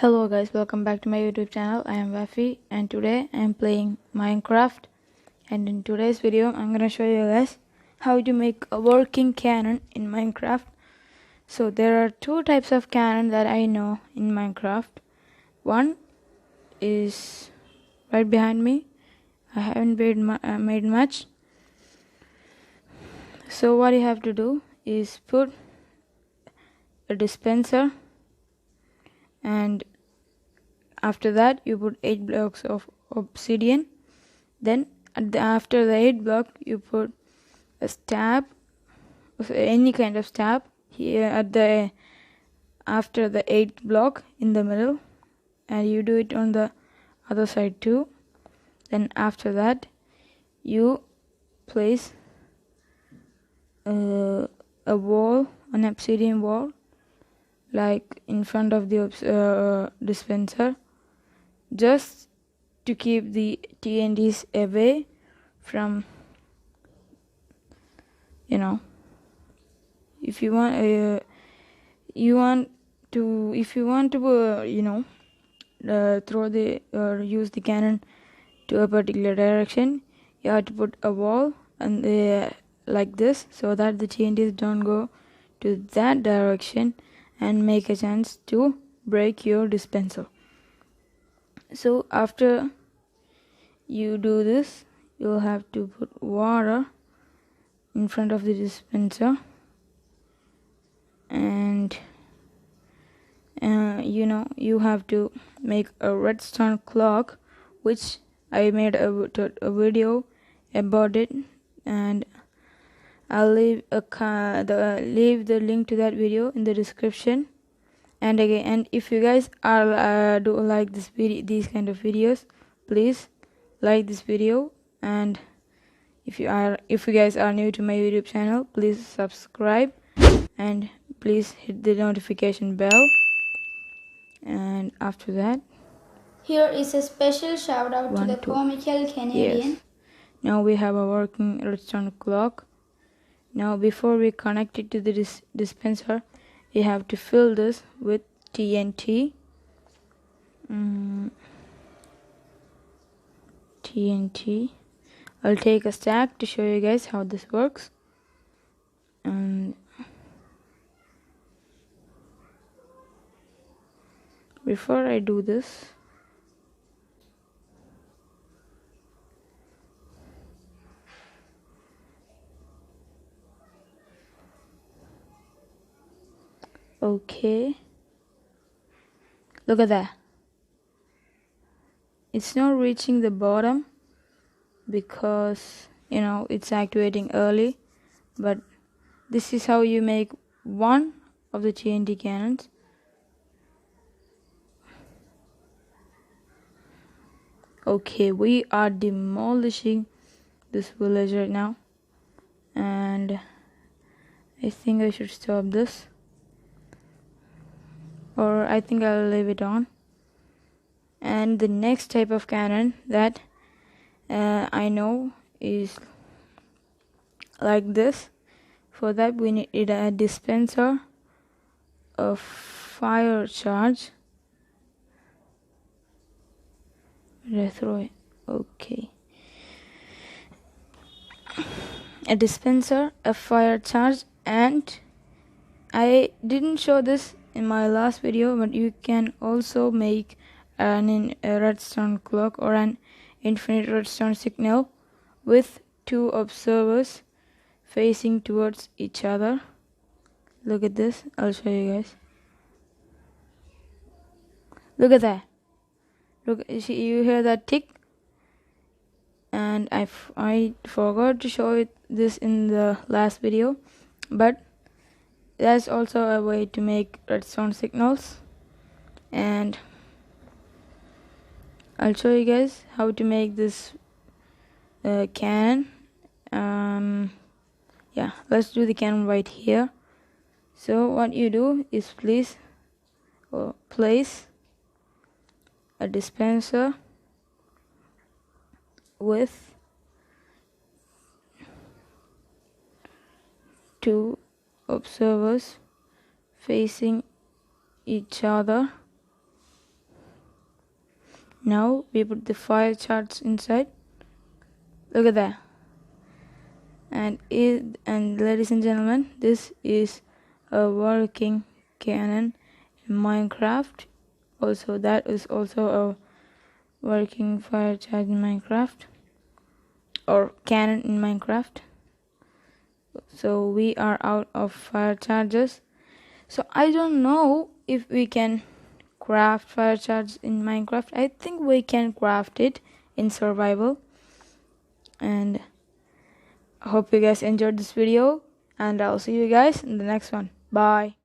Hello guys, welcome back to my YouTube channel. I am Wafi and today I am playing Minecraft, and in today's video I'm gonna show you guys how to make a working cannon in Minecraft. So there are two types of cannon that I know in Minecraft. One is right behind me. I haven't made much. So what you have to do is put a dispenser, and after that you put 8 blocks of obsidian. Then after the 8 block you put a stab, any kind of stab here at the after the 8th block in the middle, and you do it on the other side too. Then after that you place a wall, an obsidian wall, like in front of the dispenser, just to keep the TNTs away from, if you want to throw the or use the cannon to a particular direction, you have to put a wall and like this, so that the TNTs don't go to that direction and make a chance to break your dispenser. So after you do this, you'll have to put water in front of the dispenser, and you have to make a redstone clock, which I made a video about it, and I'll leave the link to that video in the description. And if you guys are do like these kind of videos, please like this video, and if you guys are new to my YouTube channel, please subscribe and please hit the notification bell. And after that, here is a special shout out to the comical Canadian. Yes. Now we have a working redstone clock. Now before we connect it to the dispenser, we have to fill this with TNT. TNT. I'll take a stack to show you guys how this works. And before I do this, okay, look at that. It's not reaching the bottom because it's activating early, but this is how you make one of the TNT cannons. Okay, we are demolishing this village right now, and I think I should stop this, or I think I'll leave it on. And the next type of cannon that I know is like this. For that we need a dispenser, a fire charge. Where did I throw it? Okay. A dispenser, a fire charge, and I didn't show this in my last video, but you can also make a redstone clock or an infinite redstone signal with 2 observers facing towards each other. Look at this. I'll show you guys. Look at that. Look, you hear that tick? And I forgot to show this in the last video, but that's also a way to make redstone signals. And I'll show you guys how to make this cannon. Yeah, let's do the cannon right here. So what you do is place a dispenser with 2 observers facing each other, Now we put the fire charge inside. Look at that. And ladies and gentlemen, this is a working cannon in Minecraft. Also, that is also a working fire charge in Minecraft, or cannon in Minecraft. So we are out of fire charges. So I don't know if we can craft fire charge in Minecraft. I think we can craft it in survival. And I hope you guys enjoyed this video, and I'll see you guys in the next one. Bye.